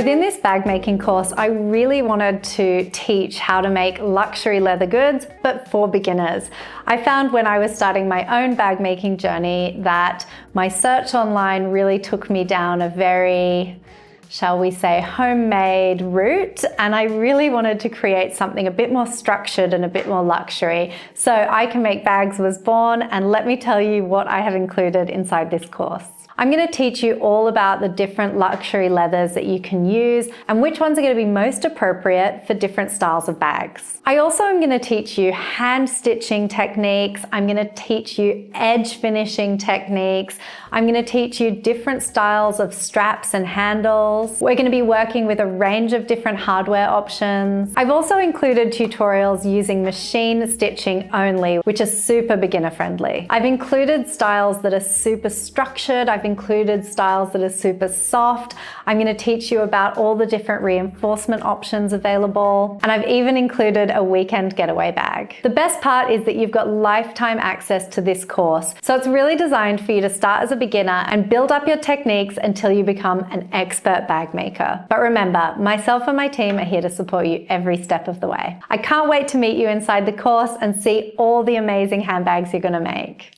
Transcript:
Within this bag making course, I really wanted to teach how to make luxury leather goods, but for beginners. I found when I was starting my own bag making journey that my search online really took me down a very, shall we say, homemade route, and I really wanted to create something a bit more structured and a bit more luxury. So I Can Make Bags was born, and let me tell you what I have included inside this course. I'm going to teach you all about the different luxury leathers that you can use and which ones are going to be most appropriate for different styles of bags. I also am going to teach you hand stitching techniques. I'm going to teach you edge finishing techniques. I'm going to teach you different styles of straps and handles. We're going to be working with a range of different hardware options. I've also included tutorials using machine stitching only, which is super beginner friendly. I've included styles that are super structured. I've included styles that are super soft. I'm going to teach you about all the different reinforcement options available. And I've even included a weekend getaway bag. The best part is that you've got lifetime access to this course. So it's really designed for you to start as a beginner and build up your techniques until you become an expert bag maker. But remember, myself and my team are here to support you every step of the way. I can't wait to meet you inside the course and see all the amazing handbags you're going to make.